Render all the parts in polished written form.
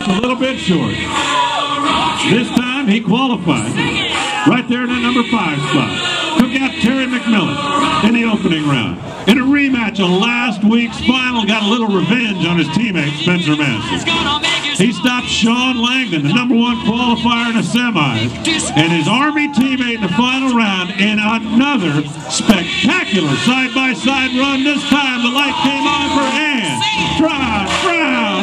a little bit short. This time he qualified right there in that number 5 spot. Took out Terry McMillan in the opening round. In a rematch of last week's final, got a little revenge on his teammate Spencer Madison. He stopped Sean Langdon, the number 1 qualifier in the semis, and his Army teammate in the final round in another spectacular side-by-side run. This time the light came on for Antron Brown.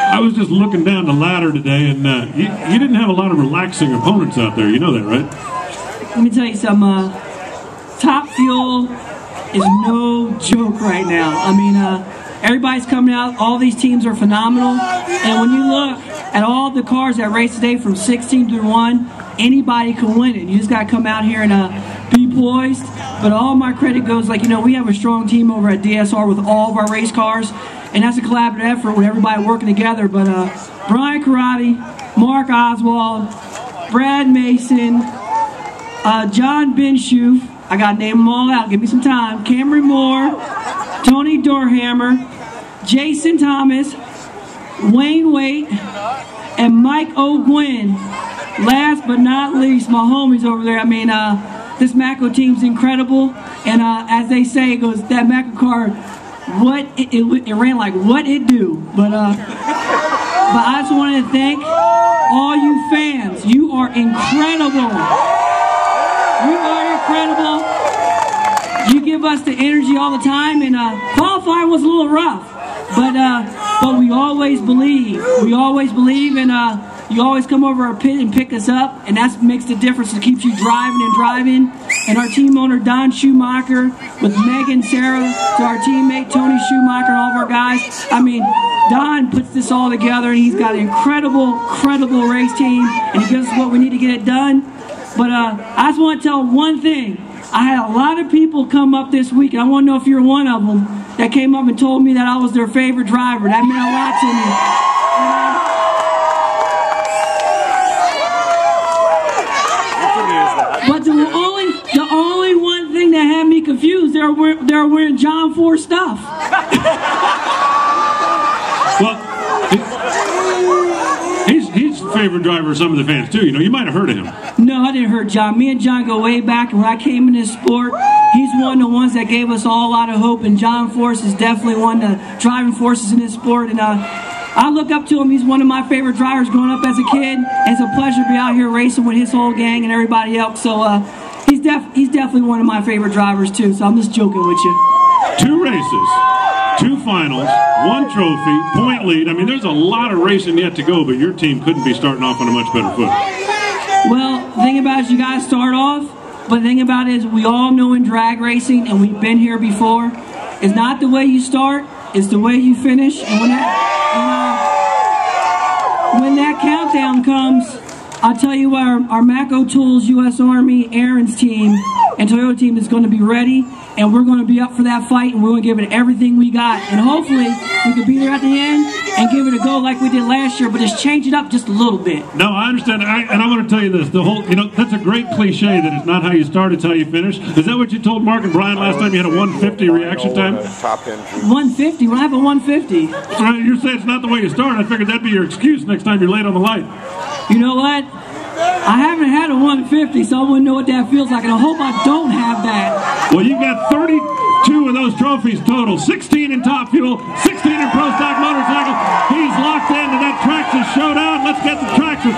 I was just looking down the ladder today, and you didn't have a lot of relaxing opponents out there. You know that, right? Let me tell you something. Top Fuel is no joke right now. I mean, everybody's coming out. All these teams are phenomenal. And when you look at all the cars that race today from 16 through 1, anybody can win it. You just got to come out here and be poised. But all my credit goes, like, we have a strong team over at DSR with all of our race cars. And that's a collaborative effort with everybody working together. But Brian Karate, Mark Oswald, Brad Mason, John Binshoff, I got to name them all out, give me some time, Cameron Moore, Tony Dorhammer, Jason Thomas, Wayne Waite, and Mike O'Gwin. Last but not least, my homies over there. I mean, this Mako team's incredible. And as they say, it goes, that Mako car, it ran like what it do. But I just wanted to thank all you fans. You are incredible. You are incredible. You give us the energy all the time, and qualifying was a little rough, but we always believe. We always believe, and you always come over our pit and pick us up, and that makes the difference. It keeps you driving and driving. And our team owner, Don Schumacher, with Megan, Sarah, to our teammate, Tony Schumacher, and all of our guys. I mean, Don puts this all together, and he's got an incredible race team, and he gives us what we need to get it done. But I just want to tell one thing. I had a lot of people come up this week, and I want to know if you're one of them, that came up and told me that I was their favorite driver. That meant a lot to me. But the only one thing that had me confused, they're wearing John Ford stuff. Well, he's the favorite driver of some of the fans too. You might have heard of him. No, I didn't hear John. Me and John go way back, and when I came in this sport, he's one of the ones that gave us all a lot of hope, and John Force is definitely one of the driving forces in this sport. And I look up to him. He's one of my favorite drivers growing up as a kid. And it's a pleasure to be out here racing with his whole gang and everybody else. So he's definitely one of my favorite drivers too. So I'm just joking with you. 2 races, 2 finals, 1 trophy, point lead. I mean, there's a lot of racing yet to go, but your team couldn't be starting off on a much better foot. Well, the thing about it is you got to start off, but the thing about it is we all know in drag racing, and we've been here before, it's not the way you start, it's the way you finish. And when that countdown comes, I'll tell you what, our Mako Tools U.S. Army Aaron's team and Toyota team is going to be ready, and we're going to be up for that fight, and we're going to give it everything we got. And hopefully we can be there at the end and give it a go like we did last year, but just change it up just a little bit. No, I understand. And I want to tell you this. The whole, that's a great cliche that it's not how you start, it's how you finish. Is that what you told Mark and Brian last time you had a 150 reaction time? 150? When I have a 150. That's right. You're saying it's not the way you start. I figured that'd be your excuse next time you're late on the light. You know what? I haven't had a 150, so I wouldn't know what that feels like, and I hope I don't have that. Well, you've got 32 of those trophies total, 16 in Top Fuel, 16 in Pro Stock Motorcycle. He's locked into that Traxxas showdown. Let's get the Traxxas.